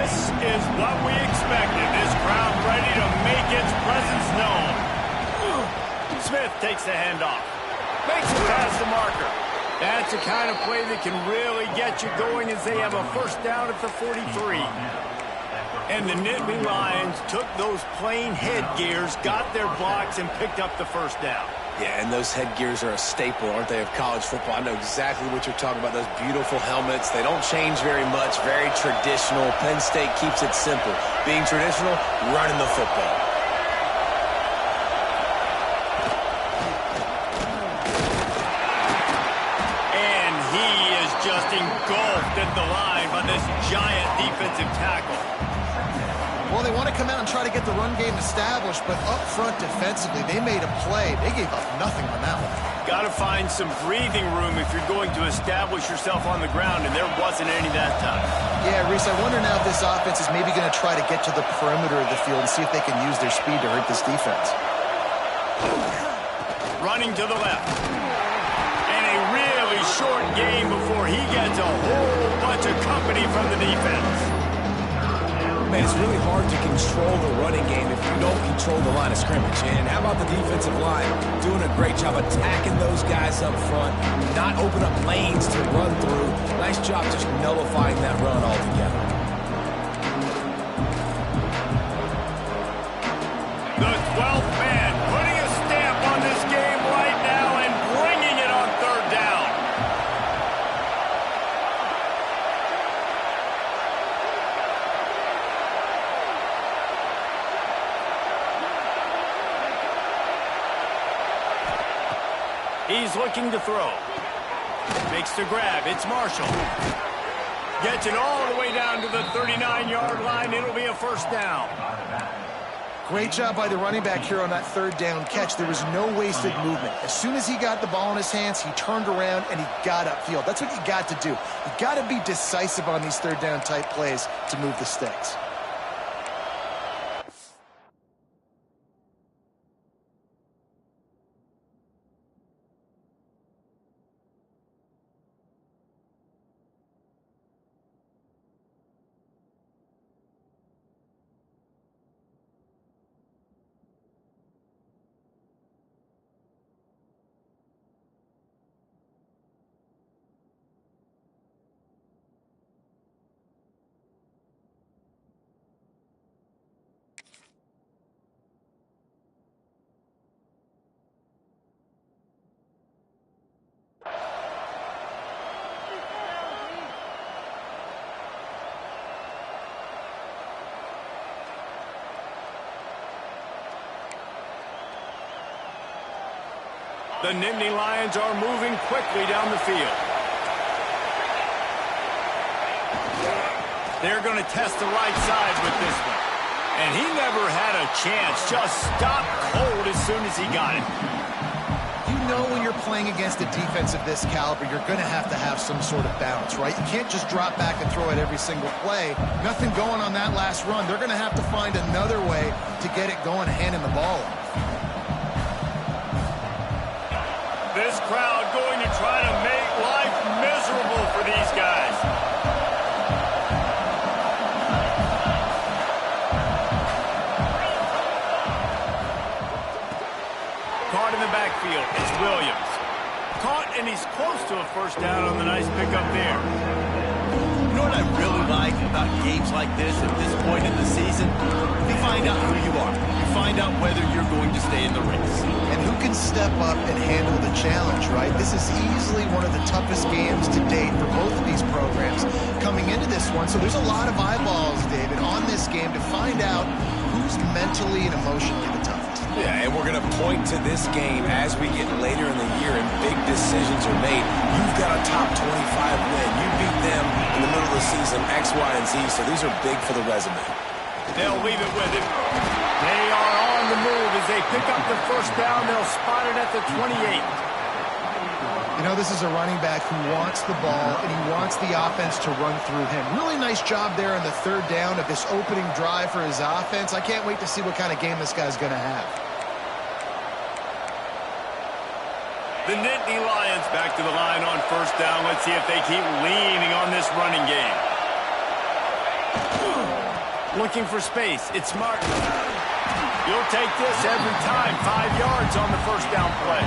This is what we expected. This crowd ready to make its presence known. Smith takes the handoff. Makes it past the marker. That's the kind of play that can really get you going as they have a first down at the 43. And the Nittany Lions took those plain headgears, got their blocks, and picked up the first down. Yeah, and those headgears are a staple, aren't they, of college football? I know exactly what you're talking about, those beautiful helmets. They don't change very much, very traditional. Penn State keeps it simple. Being traditional, running the football. And he is just engulfed at the line by this giant defensive tackle. Well, they want to come out and try to get the run game established, but up front defensively, they made a play. They gave up nothing on that one. Got to find some breathing room if you're going to establish yourself on the ground, and there wasn't any that time. Yeah, Reese, I wonder now if this offense is maybe going to try to get to the perimeter of the field and see if they can use their speed to hurt this defense. Running to the left. And a really short game before he gets a whole bunch of company from the defense. Man, it's really hard to control the running game if you don't control the line of scrimmage. And how about the defensive line doing a great job attacking those guys up front, not open up lanes to run through. Nice job just nullifying that run altogether. The 12th man putting a stamp on this game right now and bringing it on third down. He's looking to throw. Makes the grab. It's Marshall. Gets it all the way down to the 39-yard line. It'll be a first down. Great job by the running back here on that third down catch. There was no wasted movement. As soon as he got the ball in his hands, he turned around and he got upfield. That's what you got to do. You got to be decisive on these third down type plays to move the sticks. The Nittany Lions are moving quickly down the field. They're going to test the right side with this one. And he never had a chance. Just stopped cold as soon as he got it. You know when you're playing against a defense of this caliber, you're going to have some sort of balance, right? You can't just drop back and throw it every single play. Nothing going on that last run. They're going to have to find another way to get it going, handing the ball off. This crowd going to try to make life miserable for these guys. Caught in the backfield. It's Williams. Caught, and he's close to a first down on the nice pickup there. You know what I really like about games like this at this point in the season? You find out who you are. You find out whether you're going to stay in the race. And who can step up and handle the challenge, right? This is easily one of the toughest games to date for both of these programs coming into this one. So there's a lot of eyeballs, David, on this game to find out who's mentally and emotionally the toughest. Yeah, and we're going to point to this game as we get later in the year and big decisions are made. You've got a top 25 win. You beat them in the middle of the season, X, Y, and Z, so these are big for the resume. They'll leave it with him. They are on the move as they pick up the first down. They'll spot it at the 28. You know, this is a running back who wants the ball, and he wants the offense to run through him. Really nice job there on the third down of this opening drive for his offense. I can't wait to see what kind of game this guy's going to have. The Nittany Lions back to the line on first down. Let's see if they keep leaning on this running game. Looking for space. It's Martin. You'll take this every time. 5 yards on the first down play.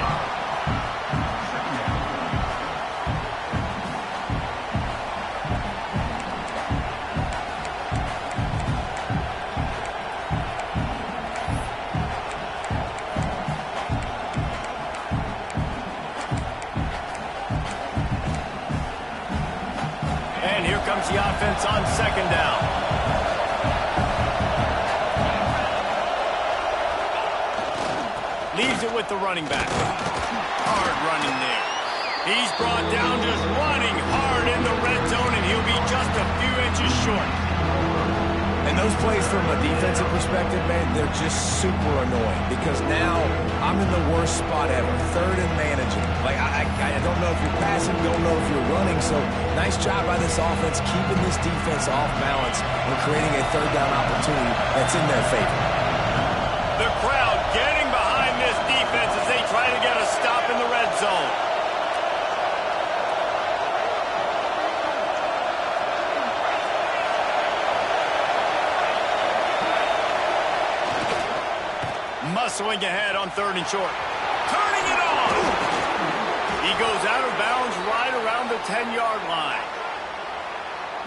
And here comes the offense on second down. Leaves it with the running back. Hard running there. He's brought down just running hard in the red zone, and he'll be just a few inches short. And those plays from a defensive perspective, man, they're just super annoying because now I'm in the worst spot ever. Third and managing. Like, I don't know if you're passing, don't know if you're running. So nice job by this offense keeping this defense off balance and creating a third down opportunity that's in their favor. The crowd getting behind this defense as they try to get a stop in the red zone. Muscling ahead on third and short. Turning it on! He goes out of bounds right around the 10-yard line.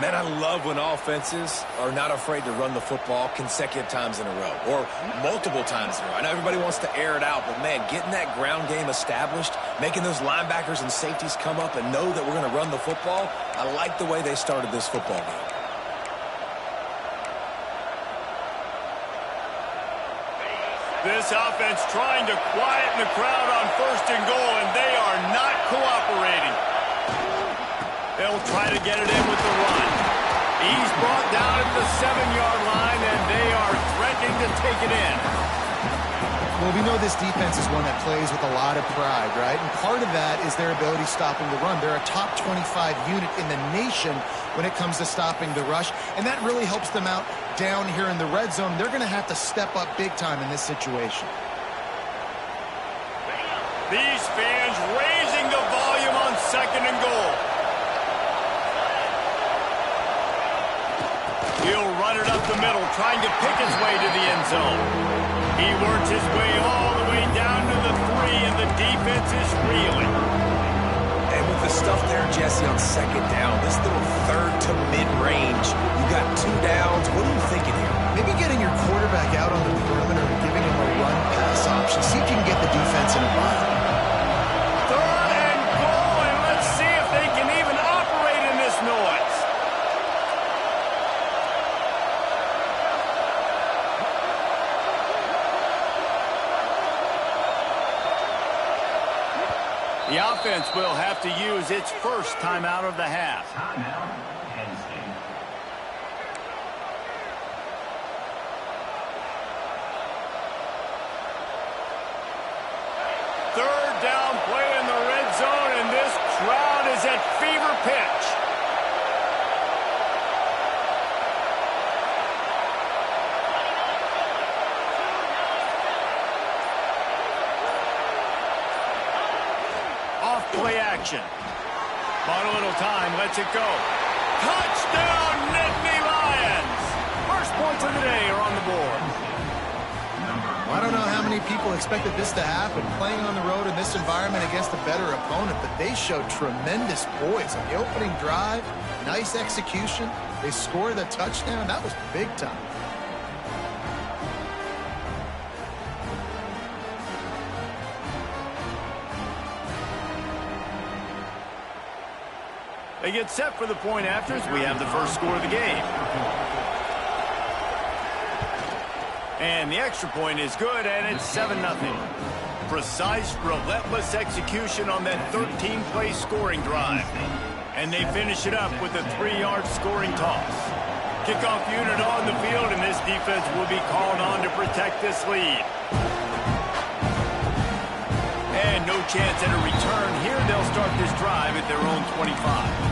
Man, I love when offenses are not afraid to run the football consecutive times in a row or multiple times in a row. I know everybody wants to air it out, but, man, getting that ground game established, making those linebackers and safeties come up and know that we're going to run the football, I like the way they started this football game. This offense trying to quieten the crowd on first and goal, and they are not cooperating. They'll try to get it in with the run. He's brought down at the 7-yard line, and they are threatening to take it in. Well, we know this defense is one that plays with a lot of pride, right? And part of that is their ability stopping the run. They're a top 25 unit in the nation when it comes to stopping the rush, and that really helps them out down here in the red zone. They're going to have to step up big time in this situation. These fans raising the volume on second and goal. He'll run it up the middle, trying to pick his way to the end zone. He works his way all the way down to the 3, and the defense is reeling. And with the stuff there, Jesse, on second down, this little third to mid-range, you got 2 downs. What are you thinking here? Maybe getting your quarterback out on the perimeter and giving him a run-pass option. See if you can get the defense in a bind. Third and goal, and let's see if they can even operate in this noise. The offense will have to use its first timeout of the half. Third down play in the red zone, and this crowd is at fever pitch. Play action. Bought a little time, lets it go. Touchdown, Nittany Lions! First points of the day are on the board. I don't know how many people expected this to happen, playing on the road in this environment against a better opponent, but they showed tremendous poise on the opening drive. Nice execution. They scored a touchdown. That was big time. They get set for the point afters. We have the first score of the game. And the extra point is good, and it's 7-0. Precise, relentless execution on that 13-play scoring drive. And they finish it up with a 3-yard scoring toss. Kickoff unit on the field, and this defense will be called on to protect this lead. And no chance at a return here. They'll start this drive at their own 25.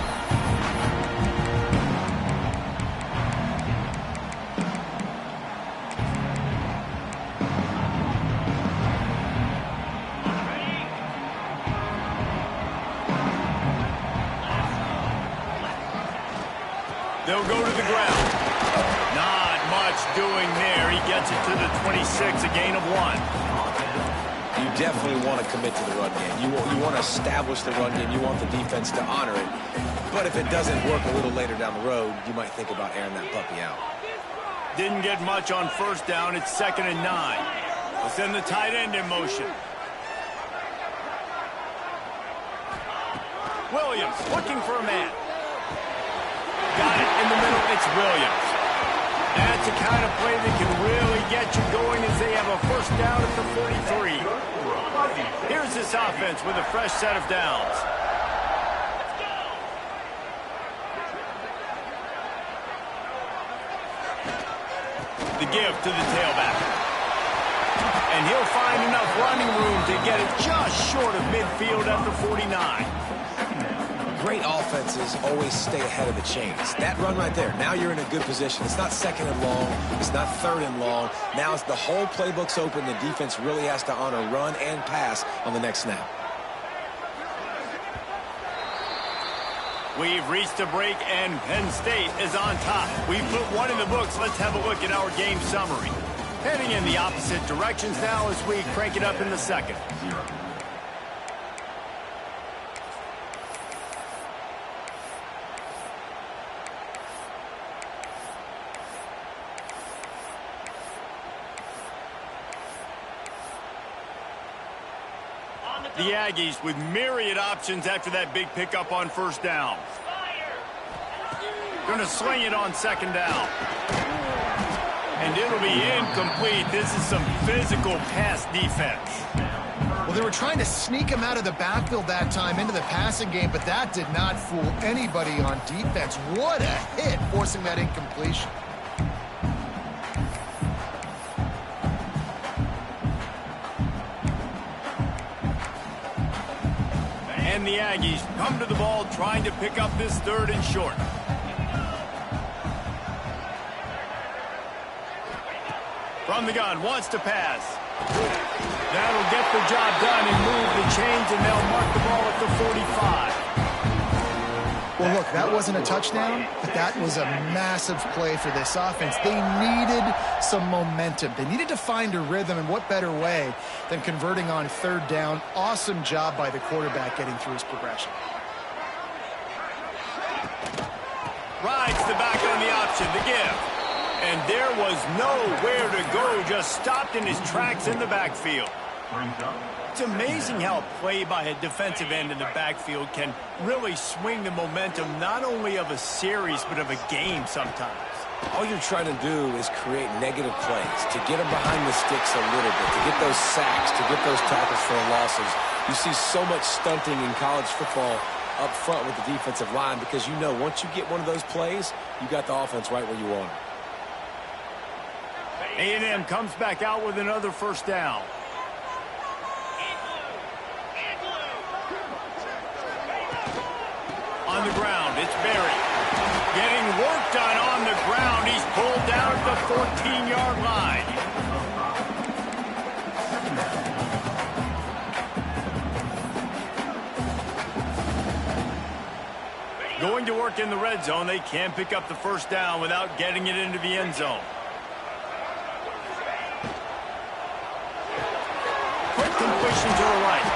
They'll go to the ground. Not much doing there. He gets it to the 26, a gain of 1. You definitely want to commit to the run game. You want to establish the run game. You want the defense to honor it. But if it doesn't work a little later down the road, you might think about airing that puppy out. Didn't get much on first down. It's 2nd and 9. We'll send the tight end in motion. Williams looking for a man. Got it in the middle. It's Williams. That's the kind of play that can really get you going as they have a first down at the 43. Here's this offense with a fresh set of downs. The give to the tailback. And he'll find enough running room to get it just short of midfield at the 49. Great offenses always stay ahead of the chains. That run right there, now you're in a good position. It's not 2nd and long. It's not 3rd and long. Now it's the whole playbook's open. The defense really has to honor run and pass on the next snap. We've reached a break, and Penn State is on top. We've put one in the books. Let's have a look at our game summary. Heading in the opposite directions now as we crank it up in the second. The Aggies with myriad options after that big pickup on first down. Going to sling it on 2nd down. And it'll be incomplete. This is some physical pass defense. Well, they were trying to sneak him out of the backfield that time into the passing game, but that did not fool anybody on defense. What a hit, forcing that incompletion. And the Aggies come to the ball trying to pick up this 3rd and short. From the gun, wants to pass. That'll get the job done and move the chains, and they'll mark the ball at the 45. Well, look, that wasn't a touchdown, but that was a massive play for this offense. They needed some momentum. They needed to find a rhythm, and what better way than converting on 3rd down. Awesome job by the quarterback getting through his progression. Rides the back on the option, the give. And there was nowhere to go, just stopped in his tracks in the backfield. It's amazing how a play by a defensive end in the backfield can really swing the momentum not only of a series but of a game sometimes. All you're trying to do is create negative plays, to get them behind the sticks a little bit, to get those sacks, to get those tackles for losses. You see so much stunting in college football up front with the defensive line because you know once you get one of those plays, you got the offense right where you want it. A&M comes back out with another first down. On the ground, it's Berry. Getting work done on the ground. He's pulled down at the 14-yard line. Going to work in the red zone. They can't pick up the first down without getting it into the end zone. Quick completion to the right.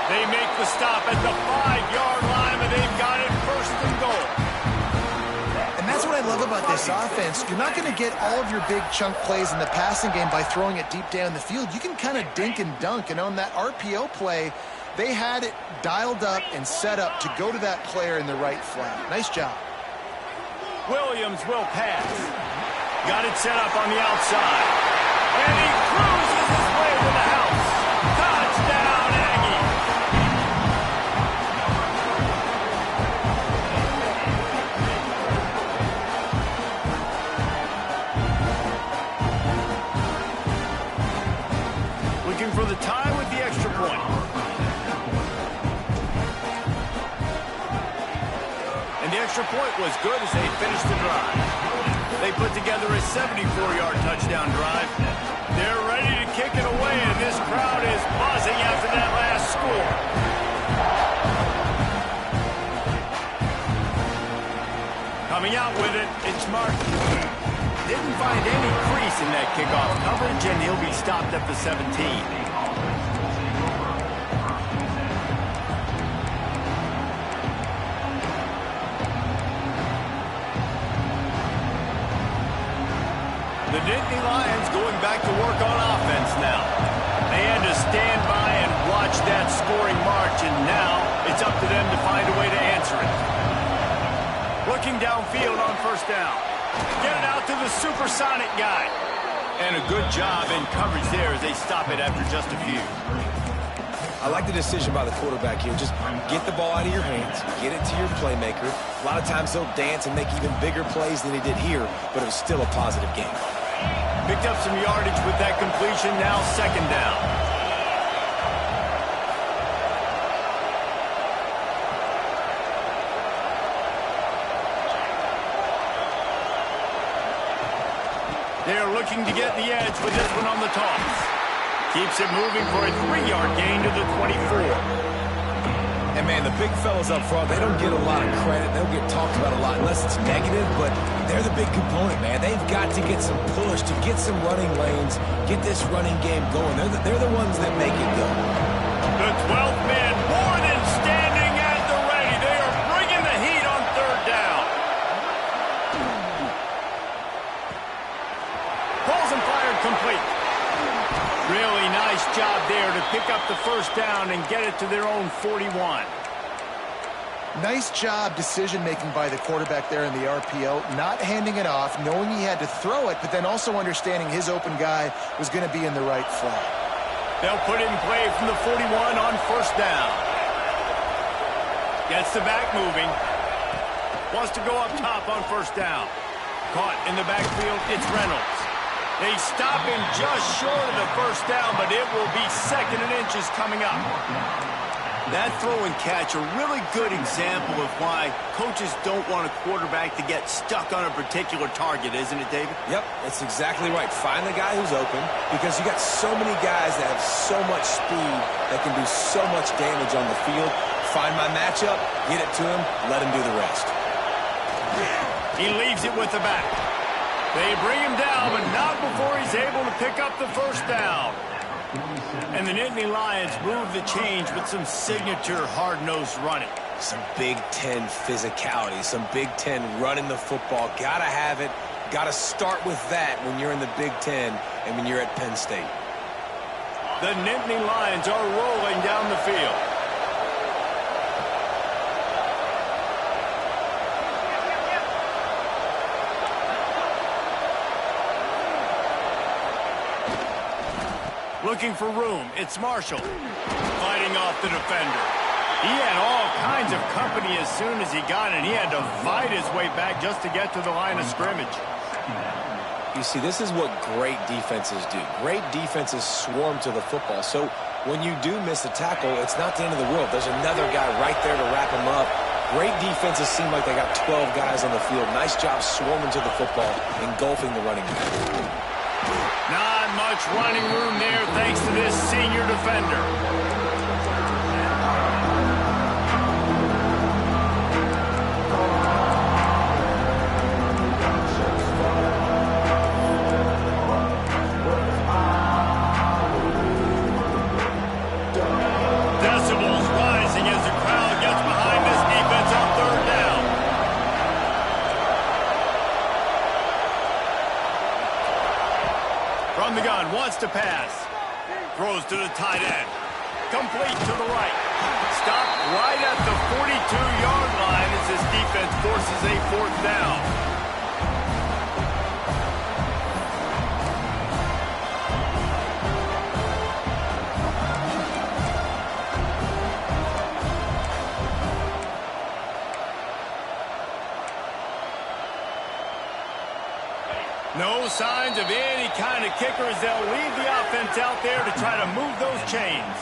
They make the stop at the 5-yard line, but they've got it 1st and goal. And that's what I love about this offense. You're not going to get all of your big chunk plays in the passing game by throwing it deep down the field. You can kind of dink and dunk. And on that RPO play, they had it dialed up and set up to go to that player in the right flat. Nice job. Williams will pass. Got it set up on the outside. And he cruises his way to the house. Touchdown, Aggies. Looking for the tie with the extra point. And the extra point was good as they finished the drive. They put together a 74-yard touchdown drive. They're ready to kick it away, and this crowd is buzzing after that last score. Coming out with it, it's Martin. didn't find any crease in that kickoff coverage, and he'll be stopped at the 17. The Nittany Lions going back to work on offense now. They had to stand by and watch that scoring march, and now it's up to them to find a way to answer it. Looking downfield on first down. Get it out to the supersonic guy. And a good job in coverage there as they stop it after just a few. I like the decision by the quarterback here. Just get the ball out of your hands, get it to your playmaker. A lot of times he'll dance and make even bigger plays than he did here, but it was still a positive game. Picked up some yardage with that completion, now second down. They're looking to get the edge with this one on the toss. Keeps it moving for a 3-yard gain to the 24. And, man, the big fellas up front, they don't get a lot of credit. They don't get talked about a lot unless it's negative, but they're the big component, man. They've got to get some push, to get some running lanes, get this running game going. They're the ones that make it go. The 12th man more than standing at the ready. They are bringing the heat on third down. Pulls and fired complete. Really nice job there to pick up the first down and get it to their own 41. Nice job decision-making by the quarterback there in the RPO, not handing it off, knowing he had to throw it, but then also understanding his open guy was going to be in the right flat. They'll put it in play from the 41 on first down. Gets the back moving. Wants to go up top on first down. Caught in the backfield, it's Reynolds. They stop him just short of the first down, but it will be second and inches coming up. That throw and catch, a really good example of why coaches don't want a quarterback to get stuck on a particular target, isn't it, David? Yep, that's exactly right. Find the guy who's open, because you got so many guys that have so much speed that can do so much damage on the field. Find my matchup, get it to him, let him do the rest. He leaves it with the back. They bring him down, but not before he's able to pick up the first down. And the Nittany Lions move the change with some signature hard-nosed running. Some Big Ten physicality, some Big Ten running the football. Gotta have it. Gotta start with that when you're in the Big Ten and when you're at Penn State. The Nittany Lions are rolling down the field. Looking for room, it's Marshall. Fighting off the defender. He had all kinds of company as soon as he got it. He had to fight his way back just to get to the line of scrimmage. You see, this is what great defenses do. Great defenses swarm to the football. So when you do miss a tackle, it's not the end of the world. There's another guy right there to wrap him up. Great defenses seem like they got 12 guys on the field. Nice job swarming to the football, engulfing the running back. Not much running room there thanks to this senior defender. Decibels rising as the crowd gets behind this defense on third down. From the gun, wants to pass. Throws to the tight end. Complete to the right. Stopped right at the 42-yard line as this defense forces a fourth down. No signs of any kind of kickers. They'll leave the offense out there to try to move those chains.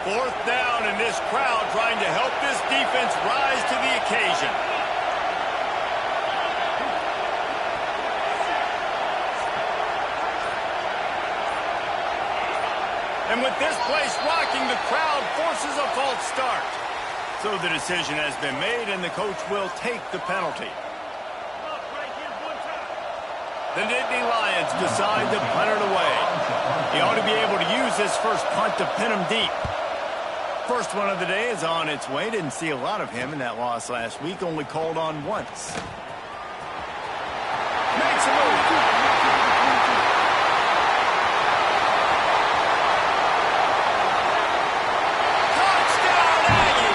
4th down, and this crowd trying to help this defense rise to the occasion. And with this place rocking, the crowd forces a false start. So the decision has been made, and the coach will take the penalty. The Nittany Lions decide to punt it away. He ought to be able to use this first punt to pin him deep. First one of the day is on its way. Didn't see a lot of him in that loss last week. Only called on once. Makes a move. Touchdown, Aggie!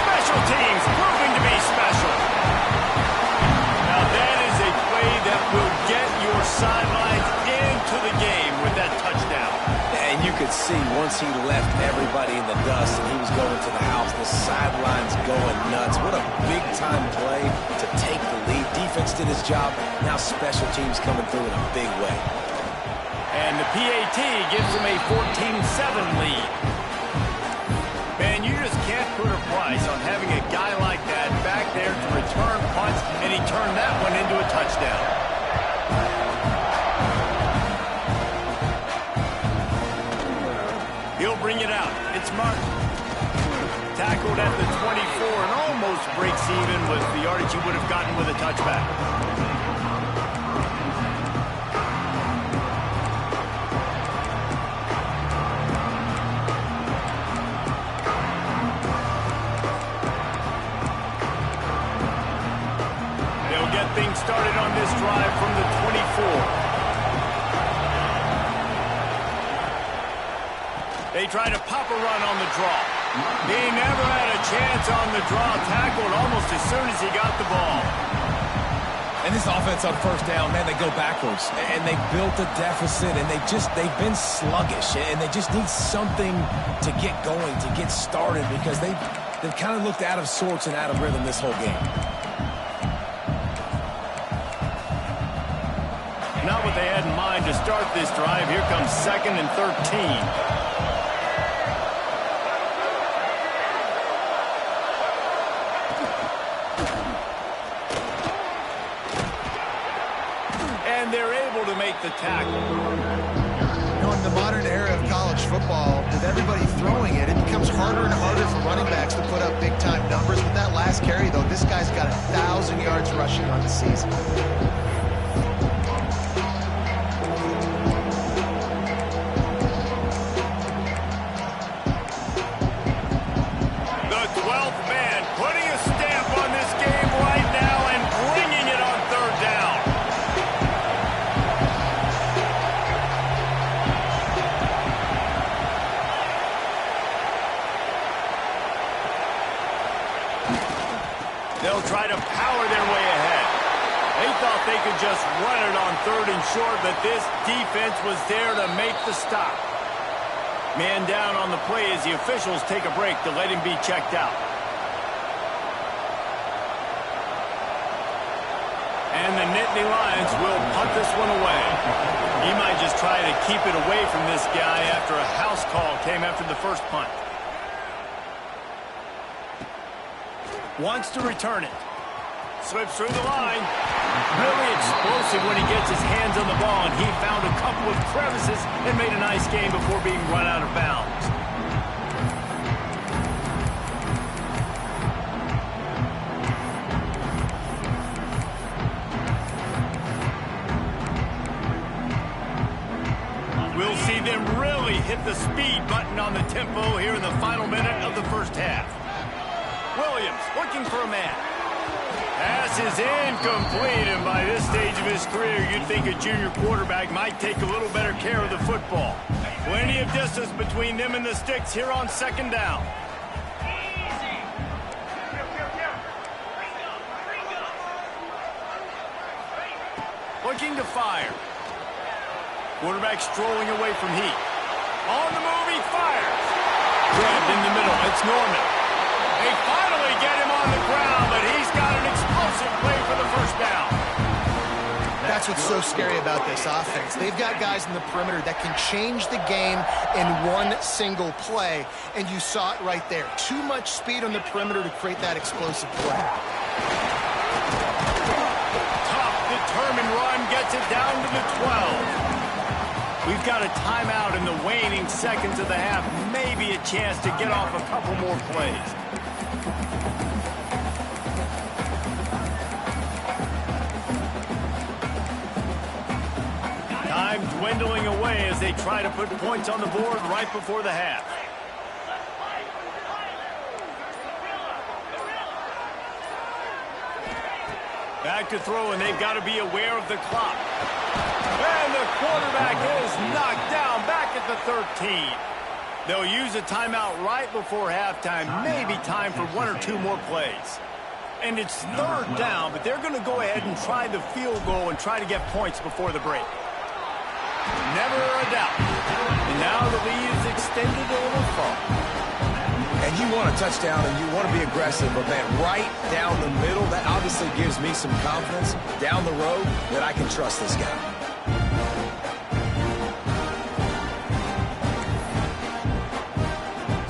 Special teams proving to be special. Now that is a play that will get your sidelines into the game with that touchdown. And you could see once he left everybody in the dust and he was going to the house, the sidelines going nuts. What a big-time play to take the lead. Defense did his job. Now special teams coming through in a big way. And the PAT gives him a 14-7 lead. Man, you just can't put a price on having a guy like that back there to return punts, and he turned that one into a touchdown. He'll bring it out. It's Martin. Tackled at the 24 and almost breaks even with the yardage he would have gotten with a touchback. They'll get things started on this drive from the 24. They try to pop a run on the draw. He never had a chance on the draw, tackled almost as soon as he got the ball. And this offense on first down, man, they go backwards. And they built a deficit, and they've been sluggish. And they just need something to get going, to get started, because they've kind of looked out of sorts and out of rhythm this whole game. Not what they had in mind to start this drive. Here comes 2nd and 13. And they're able to make the tackle. You know, in the modern era of college football, with everybody throwing it, it becomes harder and harder for running backs to put up big-time numbers. With that last carry, though, this guy's got 1,000 yards rushing on the season. The 12th man putting a stamp on this game right now and bringing it on 3rd down. They'll try to power their way ahead. They thought they could just run it on 3rd and short, but this defense was there to make the stop. Man down on the play as the officials take a break to let him be checked out. And the Nittany Lions will punt this one away. He might just try to keep it away from this guy after a house call came after the first punt. Wants to return it. Slips through the line. Really explosive when he gets his hands on the ball, and he found a couple of crevices and made a nice game before being run out of bounds. We'll see them really hit the speed button on the tempo here in the final minute of the first half. Williams looking for a man. Pass is incomplete, and by this stage of his career, you'd think a junior quarterback might take a little better care of the football. Plenty of distance between them and the sticks here on 2nd down. Looking to fire. Quarterback strolling away from heat. On the move, he fires. Grabbed in the middle, it's Norman. They finally get him on the ground, but he's got an explosive play for the first down. That's that's what's so scary about this offense. They've got guys in the perimeter that can change the game in one single play, and you saw it right there. Too much speed on the perimeter to create that explosive play. Tough, determined run gets it down to the 12. We've got a timeout in the waning seconds of the half. Maybe a chance to get off a couple more plays. Time dwindling away as they try to put points on the board right before the half. Back to throw, and they've got to be aware of the clock. And the quarterback is knocked down back at the 13. They'll use a timeout right before halftime. Maybe time for one or two more plays. And it's third down, but they're going to go ahead and try the field goal and try to get points before the break. Never a doubt. And now the lead is extended a little far. And you want a touchdown and you want to be aggressive, but man, right down the middle, that obviously gives me some confidence down the road that I can trust this guy.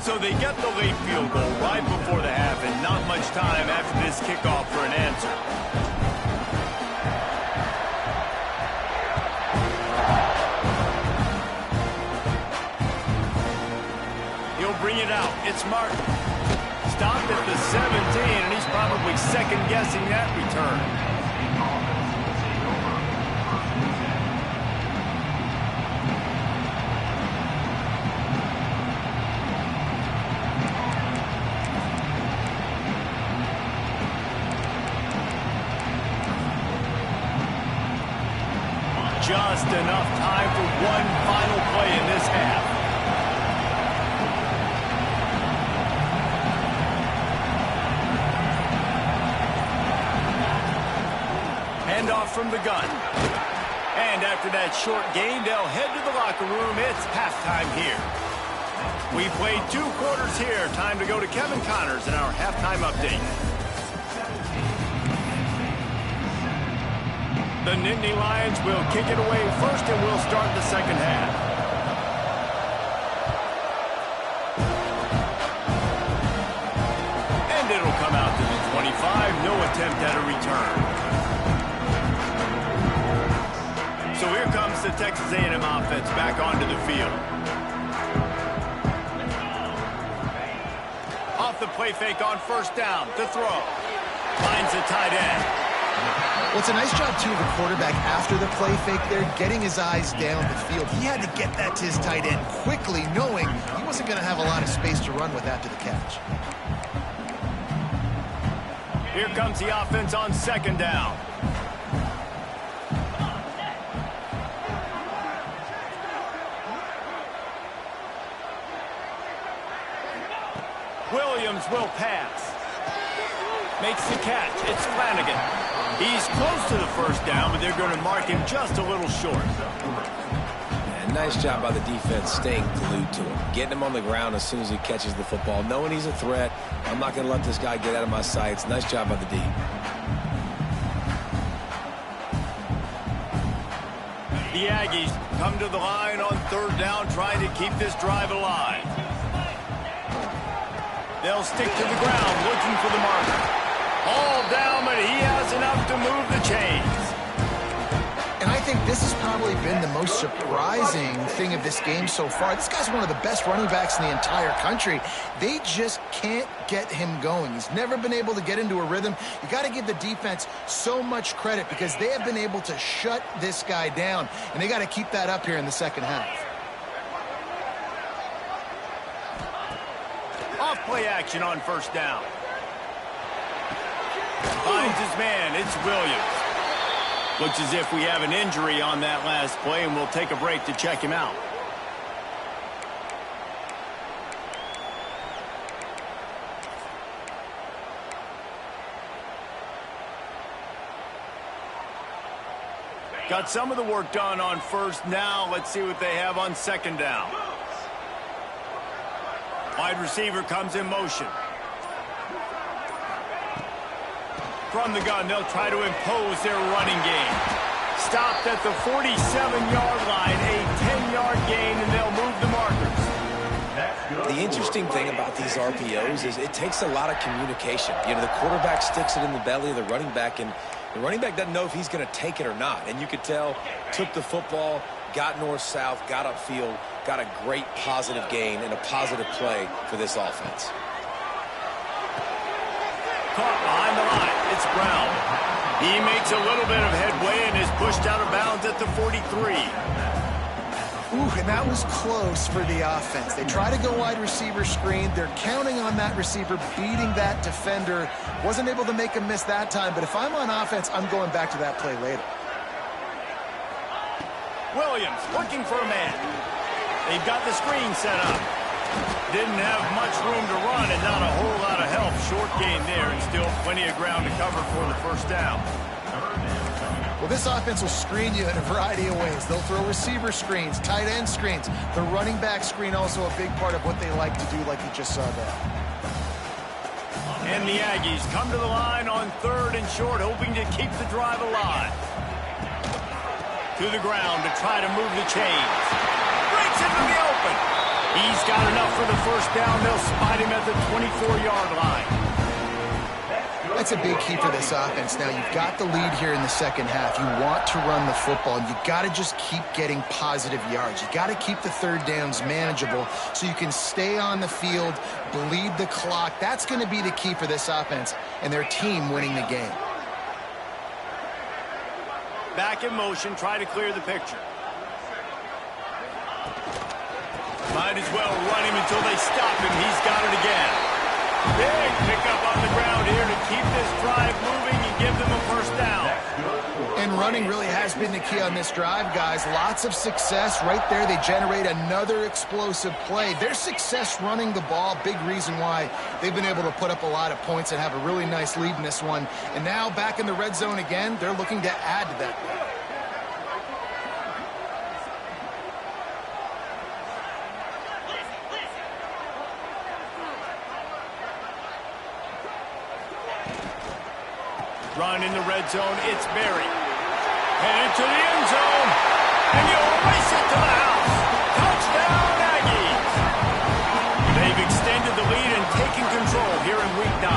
So they get the late field goal right before the half, and not much time after this kickoff for an answer. He'll bring it out. It's Martin. Stopped at the 17, and he's probably second-guessing that return. Just enough time for one final play in this half. Handoff from the gun. And after that short game, they'll head to the locker room. It's halftime here. We played 2 quarters here. Time to go to Kevin Connors in our halftime update. The Nittany Lions will kick it away first, and we'll start the second half. And it'll come out to the 25. No attempt at a return. So here comes the Texas A&M offense back onto the field. Off the play fake on first down to throw. Finds the tight end. Well, it's a nice job, too, of the quarterback after the play fake there, getting his eyes down the field. He had to get that to his tight end quickly, knowing he wasn't going to have a lot of space to run with after the catch. Here comes the offense on second down. Williams will pass. Makes the catch. It's Flanagan. He's close to the first down, but they're going to mark him just a little short. And nice job by the defense staying glued to him. Getting him on the ground as soon as he catches the football. Knowing he's a threat. I'm not going to let this guy get out of my sights. Nice job by the D. The Aggies come to the line on third down, trying to keep this drive alive. They'll stick to the ground, looking for the marker. All down, but he has enough to move the chains. And I think this has probably been the most surprising thing of this game so far. This guy's one of the best running backs in the entire country. They just can't get him going. He's never been able to get into a rhythm. You got to give the defense so much credit because they have been able to shut this guy down, and they got to keep that up here in the second half. Off play action on first down. Finds his man. It's Williams. Looks as if we have an injury on that last play, and we'll take a break to check him out. Got some of the work done on first. Now let's see what they have on second down. Wide receiver comes in motion. From the gun, they'll try to impose their running game. stopped at the 47-yard line, a 10-yard gain, and they'll move the markers. The interesting thing about these RPOs is it takes a lot of communication. You know, the quarterback sticks it in the belly of the running back, and the running back doesn't know if he's going to take it or not. And you could tell, took the football, got north-south, got upfield, got a great positive gain and a positive play for this offense. Caught behind the line. It's Brown. He makes a little bit of headway and is pushed out of bounds at the 43. Ooh, and that was close for the offense. They try to go wide receiver screen. They're counting on that receiver beating that defender. Wasn't able to make him miss that time, but if I'm on offense, I'm going back to that play later. Williams looking for a man. They've got the screen set up. Didn't have much room to run and not a whole lot of help. Short gain there and still plenty of ground to cover for the first down. Well, this offense will screen you in a variety of ways. They'll throw receiver screens, tight end screens. The running back screen also a big part of what they like to do, like you just saw there. And the Aggies come to the line on 3rd and short, hoping to keep the drive alive. To the ground to try to move the chains. Breaks into the open. He's got enough for the first down. They'll spot him at the 24-yard line. That's a big key for this offense. Now, you've got the lead here in the second half. You want to run the football. You got to just keep getting positive yards. You got to keep the third downs manageable so you can stay on the field, bleed the clock. That's going to be the key for this offense and their team winning the game. Back in motion, try to clear the picture. Might as well run him until they stop him. He's got it again. Big pickup on the ground here to keep this drive moving and give them a first down. And running really has been the key on this drive, guys. Lots of success right there. They generate another explosive play. Their success running the ball, big reason why they've been able to put up a lot of points and have a really nice lead in this one. And now back in the red zone again, they're looking to add to that. Run in the red zone, it's Berry. Headed to the end zone, and you'll race it to the house. Touchdown, Aggies! They've extended the lead and taken control here in Week 9.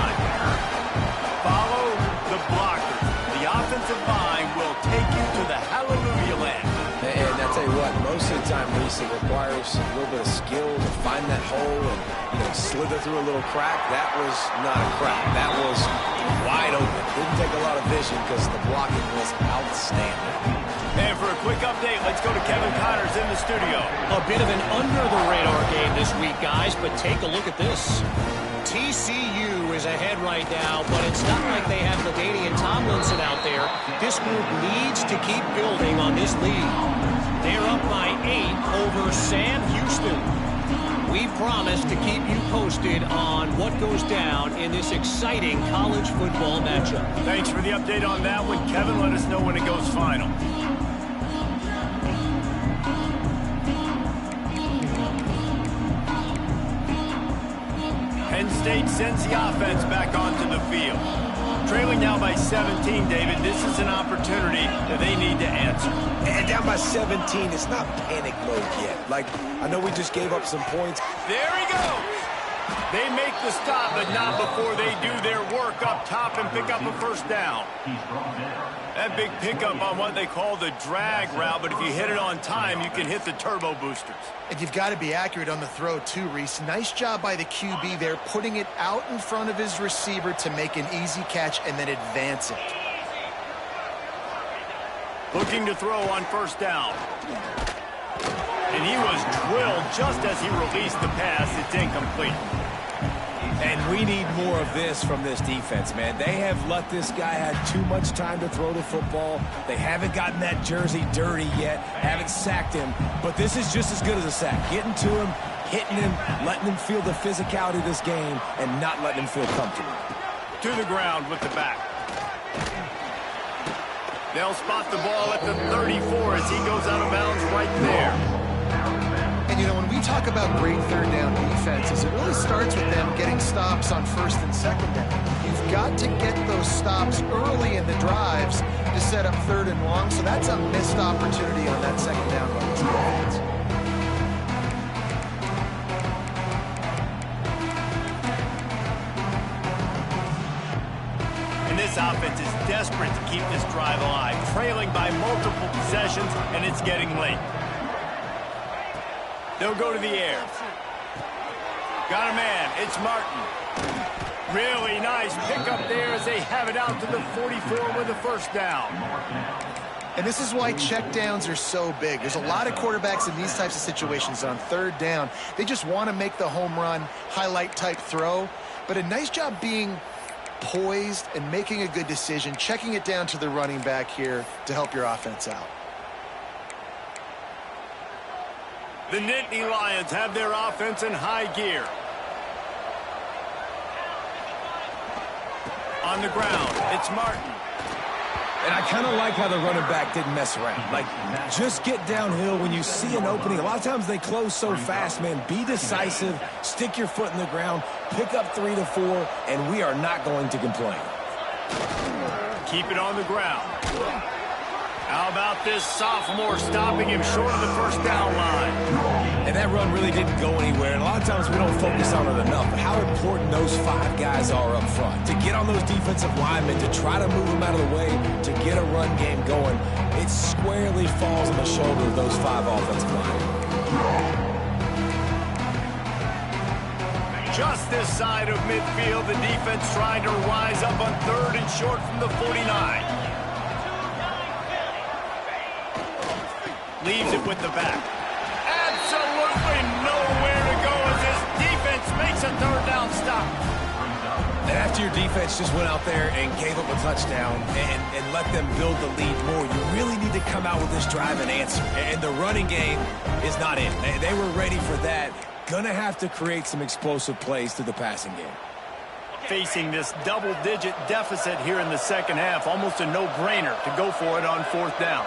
Follow the blockers. The offensive line will take you to the hallelujah land. And I tell you what, most of the time, Reese, it requires a little bit of skill to find that hole and, slither through a little crack. That was not a crack. That was wide open. Didn't take a lot of vision because the blocking was outstanding. And for a quick update, let's go to Kevin Connors in the studio. A bit of an under-the-radar game this week, guys, but take a look at this. TCU is ahead right now, but it's not like they have LaDainian Tomlinson out there. This group needs to keep building on this lead. They're up by 8 over Sam Houston. We promise to keep you posted on what goes down in this exciting college football matchup. Thanks for the update on that one, Kevin. Let us know when it goes final. Penn State sends the offense back onto the field. Trailing now by 17, David. This is an opportunity that they need to answer. And down by 17, it's not panic mode yet. Like, I know we just gave up some points. There he goes. They make the stop, but not before they do their work up top and pick up a first down. That big pickup on what they call the drag route, but if you hit it on time, you can hit the turbo boosters. And you've got to be accurate on the throw, too, Reese. Nice job by the QB there, putting it out in front of his receiver to make an easy catch and then advance it. Looking to throw on first down. And he was drilled just as he released the pass. It's incomplete. And we need more of this from this defense, man. They have let this guy have too much time to throw the football. They haven't gotten that jersey dirty yet, haven't sacked him. But this is just as good as a sack. Getting to him, hitting him, letting him feel the physicality of this game, and not letting him feel comfortable. To the ground with the back. They'll spot the ball at the 34 as he goes out of bounds right there. And, when we you talk about great third down defenses, it really starts with them getting stops on first and second down. You've got to get those stops early in the drives to set up third and long, so that's a missed opportunity on that second down by this defense. And this offense is desperate to keep this drive alive, trailing by multiple possessions, and it's getting late. They'll go to the air. Got a man. It's Martin. Really nice pickup there as they have it out to the 44 with a first down. And this is why checkdowns are so big. There's a lot of quarterbacks in these types of situations on third down. They just want to make the home run, highlight type throw. But a nice job being poised and making a good decision, checking it down to the running back here to help your offense out. The Nittany Lions have their offense in high gear. On the ground, it's Martin. And I kind of like how the running back didn't mess around. Like, just get downhill when you see an opening. A lot of times they close so fast, man. Be decisive, stick your foot in the ground, pick up 3 to 4, and we are not going to complain. Keep it on the ground. How about this sophomore stopping him short of the first down line? And that run really didn't go anywhere. And a lot of times we don't focus on it enough. But how important those 5 guys are up front. To get on those defensive linemen, to try to move them out of the way, to get a run game going, it squarely falls on the shoulder of those 5 offensive linemen. Just this side of midfield, the defense trying to rise up on third and short from the 49. Leaves it with the back. Absolutely nowhere to go as this defense makes a third down stop. And after your defense just went out there and gave up a touchdown and let them build the lead more, you really need to come out with this drive and answer. And the running game is not in. They were ready for that. Gonna have to create some explosive plays through the passing game. Facing this double-digit deficit here in the second half, almost a no-brainer to go for it on fourth down.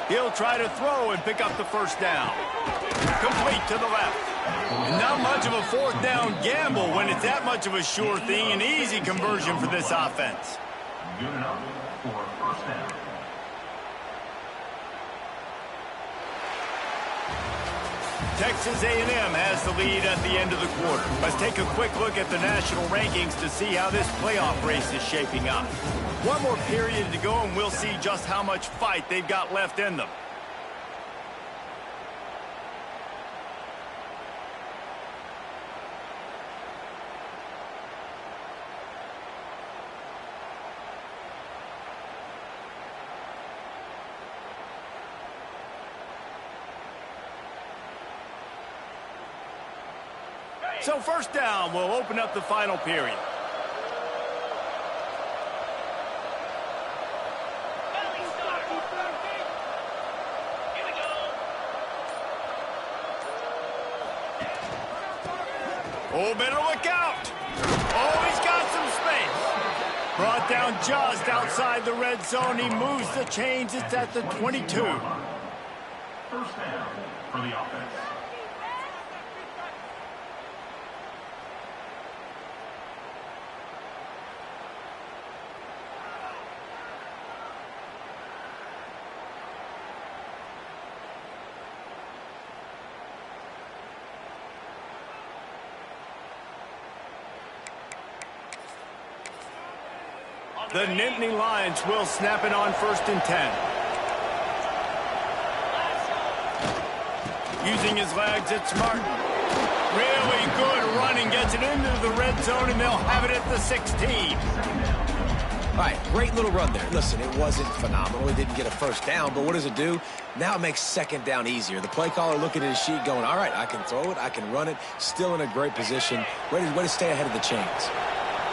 He'll try to throw and pick up the first down. Complete to the left. And not much of a fourth down gamble when it's that much of a sure thing. An easy conversion for this offense. Good enough for first down. Texas A&M has the lead at the end of the quarter. Let's take a quick look at the national rankings to see how this playoff race is shaping up. One more period to go, and we'll see just how much fight they've got left in them. So first down will open up the final period. Oh, better look out. Oh, he's got some space. Brought down just outside the red zone. He moves the chains. It's at the 22. First down for the offense. The Nittany Lions will snap it on 1st and 10. Using his legs, it's Martin. Really good running, gets it into the red zone, and they'll have it at the 16. All right, great little run there. Listen, it wasn't phenomenal. He didn't get a first down, but what does it do? Now it makes second down easier. The play caller looking at his sheet going, all right, I can throw it, I can run it, still in a great position, ready to stay ahead of the chains.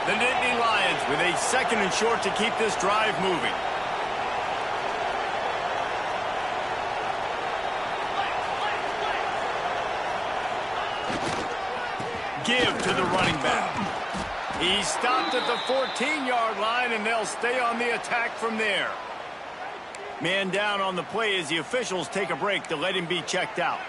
The Nittany Lions with a 2nd and short to keep this drive moving. Give to the running back. He stopped at the 14-yard line, and they'll stay on the attack from there. Man down on the play as the officials take a break to let him be checked out.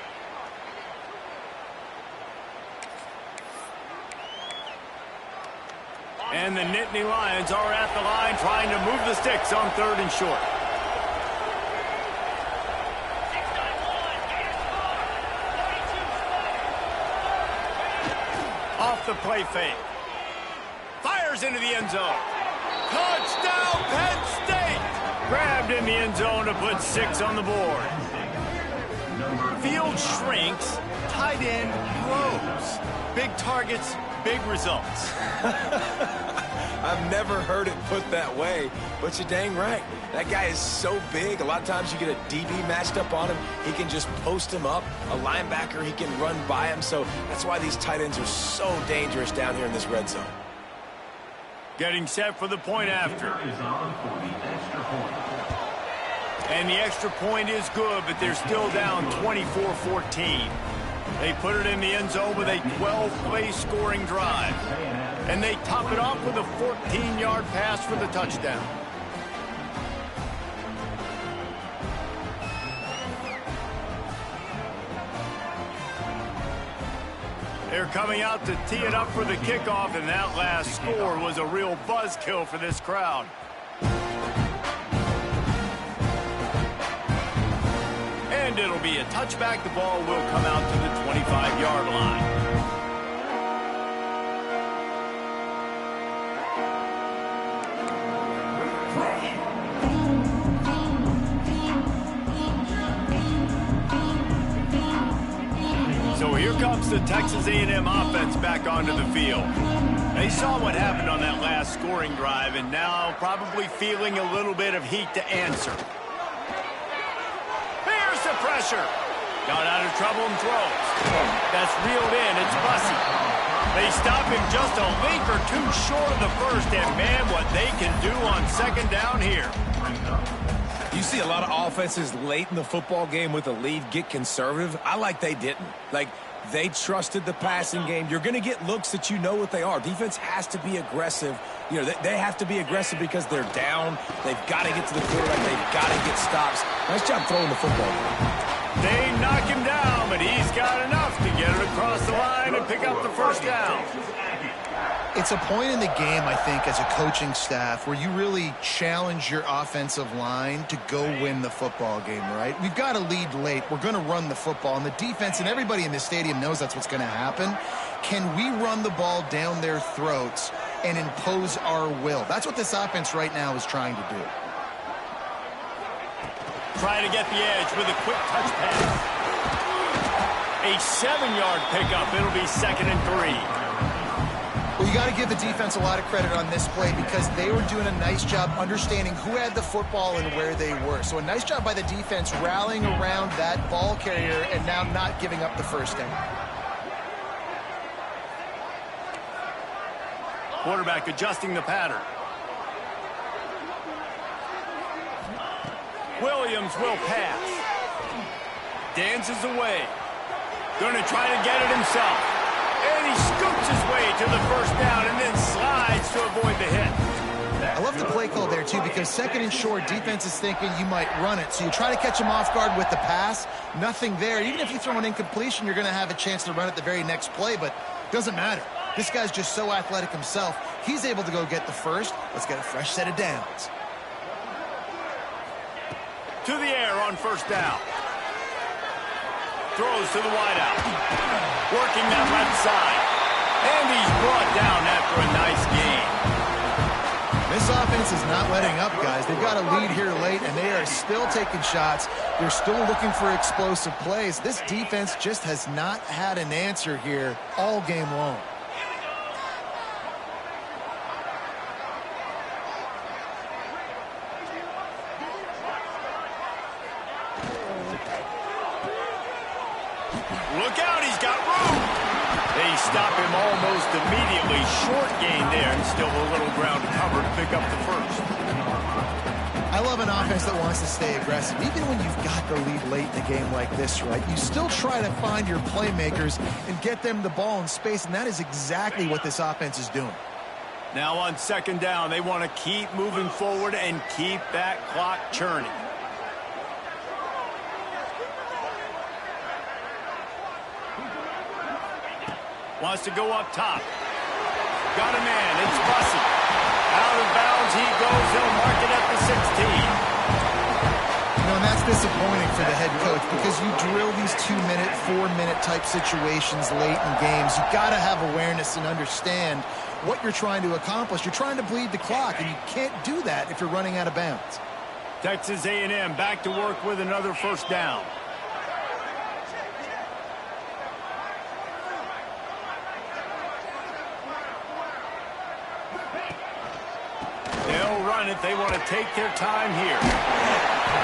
And the Nittany Lions are at the line trying to move the sticks on 3rd and short. Off the play fake. Fires into the end zone. Touchdown, Penn State! Grabbed in the end zone to put 6 on the board. Field shrinks, tight end grows. Big targets, big results. I've never heard it put that way, but you're dang right. That guy is so big. A lot of times you get a DB matched up on him. He can just post him up. A linebacker, he can run by him. So that's why these tight ends are so dangerous down here in this red zone. Getting set for the point after. And the extra point is good, but they're still down 24-14. They put it in the end zone with a 12-play scoring drive. And they top it off with a 14-yard pass for the touchdown. They're coming out to tee it up for the kickoff, and that last score was a real buzzkill for this crowd. And it'll be a touchback. The ball will come out to the 25-yard line. So here comes the Texas A&M offense back onto the field. They saw what happened on that last scoring drive, and now probably feeling a little bit of heat to answer. Here's the pressure. Got out of trouble and throws. That's reeled in. It's Bussey. They stop him just a link or two short of the first, and man, what they can do on 2nd down here. You see a lot of offenses late in the football game with a lead get conservative. I like they didn't. Like, they trusted the passing game. You're going to get looks that you know what they are. Defense has to be aggressive. You know, they have to be aggressive because they're down. They've got to get to the quarterback. They've got to get stops. Nice job throwing the football. They knock him down, but he's got enough to get it across the line and pick up the 1st down. It's a point in the game, I think, as a coaching staff where you really challenge your offensive line to go win the football game, right? We've got to lead late. We're going to run the football, and the defense and everybody in this stadium knows that's what's going to happen. Can we run the ball down their throats and impose our will? That's what this offense right now is trying to do. Trying to get the edge with a quick touch pass. A 7-yard pickup. It'll be 2nd and 3. Well, you got to give the defense a lot of credit on this play because they were doing a nice job understanding who had the football and where they were. So a nice job by the defense rallying around that ball carrier and now not giving up the 1st down. Quarterback adjusting the pattern. Williams will pass. Dances away. Going to try to get it himself. And he scoops his way to the 1st down and then slides to avoid the hit. I love the play call there, too, because 2nd and short, defense is thinking you might run it. So you try to catch him off guard with the pass. Nothing there. Even if you throw an incompletion, you're going to have a chance to run it the very next play, but it doesn't matter. This guy's just so athletic himself. He's able to go get the 1st. Let's get a fresh set of downs. To the air on 1st down. Throws to the wideout. Working that left side. And he's brought down after a nice gain. This offense is not letting up, guys. They've got a lead here late, and they are still taking shots. They're still looking for explosive plays. This defense just has not had an answer here all game long. Look out, he's got room. They stop him almost immediately. Short gain there, and still a little ground to cover to pick up the 1st. I love an offense that wants to stay aggressive. Even when you've got the lead late in a game like this, right, you still try to find your playmakers and get them the ball in space, and that is exactly what this offense is doing. Now on 2nd down, they want to keep moving forward and keep that clock churning. Wants to go up top. Got a man. It's Bussy. Out of bounds he goes. He'll mark it at the 16. And that's disappointing for the head coach because you drill these 2-minute, 4-minute type situations late in games. You got to have awareness and understand what you're trying to accomplish. You're trying to bleed the clock, and you can't do that if you're running out of bounds. Texas A&M back to work with another first down. They'll run it. They want to take their time here.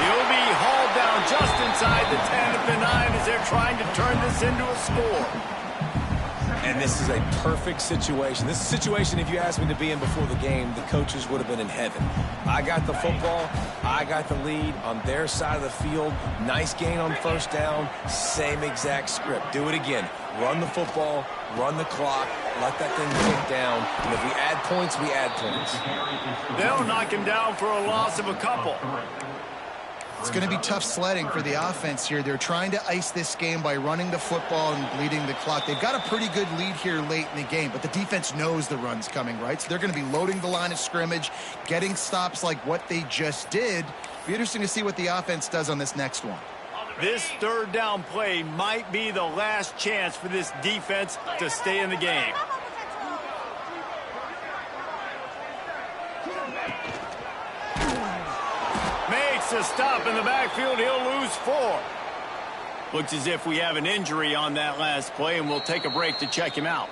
He'll be hauled down just inside the 10 of the 9 as they're trying to turn this into a score. And this is a perfect situation. This is a situation, if you asked me to be in before the game, the coaches would have been in heaven. I got the football. I got the lead on their side of the field. Nice gain on first down. Same exact script. Do it again. Run the football. Run the clock. Let that thing tick down. And if we add points, we add points. They'll knock him down for a loss of a couple. It's going to be tough sledding for the offense here. They're trying to ice this game by running the football and bleeding the clock. They've got a pretty good lead here late in the game, but the defense knows the run's coming, right? So they're going to be loading the line of scrimmage, getting stops like what they just did. Be interesting to see what the offense does on this next one. This third down play might be the last chance for this defense to stay in the game. Makes a stop in the backfield. He'll lose 4. Looks as if we have an injury on that last play, and we'll take a break to check him out.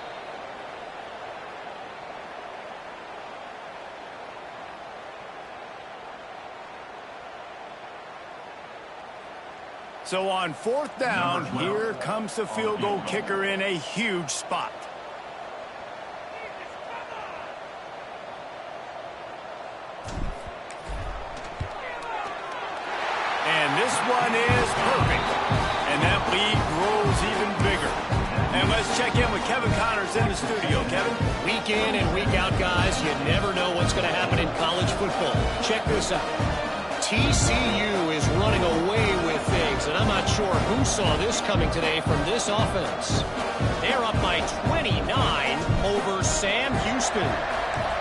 So on 4th down, here comes the field goal kicker in a huge spot. And this one is perfect. And that lead grows even bigger. And let's check in with Kevin Connors in the studio. Kevin? Week in and week out, guys, you never know what's going to happen in college football. Check this out. TCU is running away with things, and I'm not sure who saw this coming today from this offense. They're up by 29 over Sam Houston.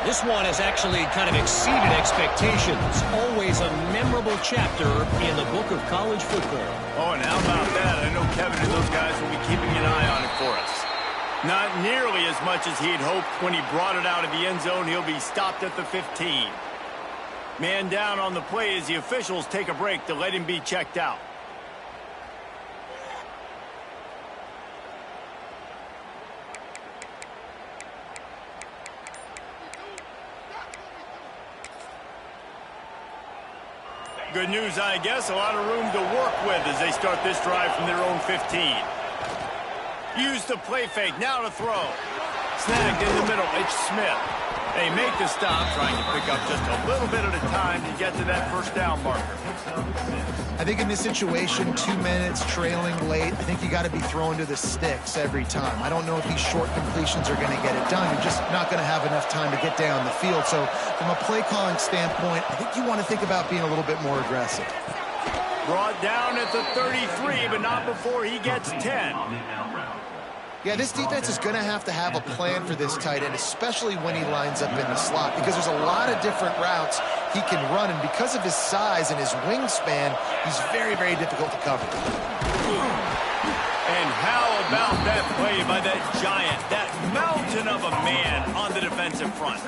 This one has actually kind of exceeded expectations. Always a memorable chapter in the book of college football. Oh, and how about that? I know Kevin and those guys will be keeping an eye on it for us. Not nearly as much as he'd hoped when he brought it out of the end zone. He'll be stopped at the 15. Man down on the play as the officials take a break to let him be checked out. Good news, I guess. A lot of room to work with as they start this drive from their own 15. Use the play fake. Now to throw. Snagged in the middle. It's Smith. They make the stop, trying to pick up just a little bit at a time to get to that first down marker. I think in this situation, 2 minutes, trailing late, I think you got to be throwing to the sticks every time. I don't know if these short completions are going to get it done. You're just not going to have enough time to get down the field. So from a play calling standpoint, I think you want to think about being a little bit more aggressive. Brought down at the 33, but not before he gets 10. Yeah, this defense is going to have a plan for this tight end, especially when he lines up in the slot, because there's a lot of different routes he can run, and because of his size and his wingspan, he's very, very difficult to cover. And how about that play by that giant, that mountain of a man on the defensive front?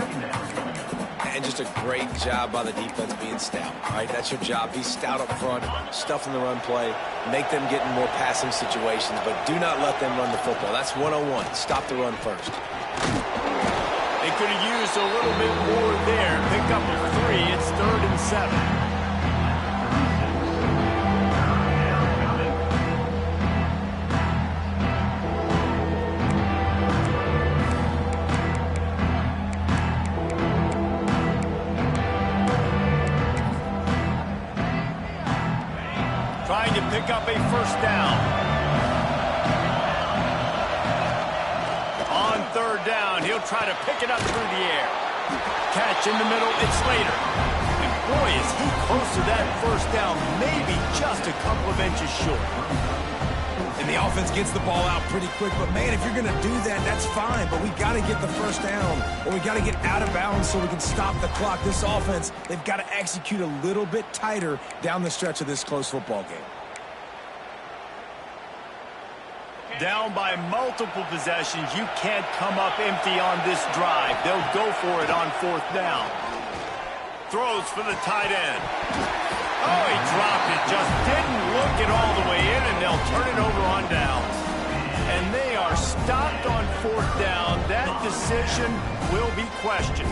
And just a great job by the defense being stout. All right, that's your job. Be stout up front, stuff in the run play, make them get in more passing situations, but do not let them run the football. That's 101. Stop the run first. They could have used a little bit more there. Pick up a 3. It's 3rd and 7. Trying to pick up a first down. On 3rd down, he'll try to pick it up through the air. Catch in the middle, it's Slater. And boy, is he close to that first down, maybe just a couple of inches short. And the offense gets the ball out pretty quick. But, man, if you're going to do that, that's fine. But we got to get the first down, or we got to get out of bounds so we can stop the clock. This offense, they've got to execute a little bit tighter down the stretch of this close football game. Down by multiple possessions, you can't come up empty on this drive. They'll go for it on fourth down. Throws for the tight end. Oh, he dropped it. Just didn't look it all the way in, and they'll turn it over on downs. And they are stopped on fourth down. That decision will be questioned.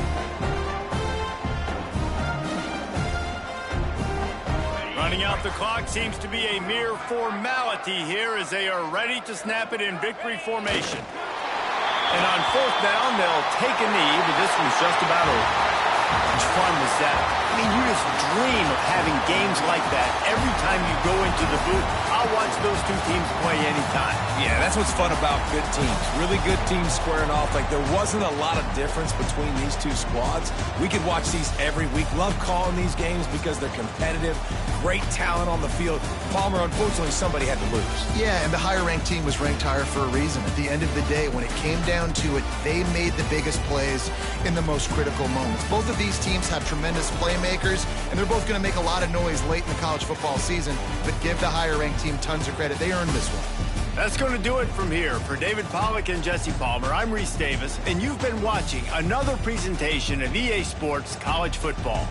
Running out the clock seems to be a mere formality here as they are ready to snap it in victory formation. And on fourth down, they'll take a knee, but this one's just about over. How much fun was that? I mean, you just dream of having games like that every time you go into the booth. I'll watch those two teams play anytime. Yeah, that's what's fun about good teams. Really good teams squaring off. Like, there wasn't a lot of difference between these two squads. We could watch these every week. Love calling these games because they're competitive. Great talent on the field. Palmer, unfortunately, somebody had to lose. Yeah, and the higher-ranked team was ranked higher for a reason. At the end of the day, when it came down to it, they made the biggest plays in the most critical moments. Both of these teams have tremendous playmakers, and they're both going to make a lot of noise late in the college football season, but give the higher-ranked team tons of credit. They earned this one. That's going to do it from here. For David Pollack and Jesse Palmer, I'm Reese Davis, and you've been watching another presentation of EA Sports College Football.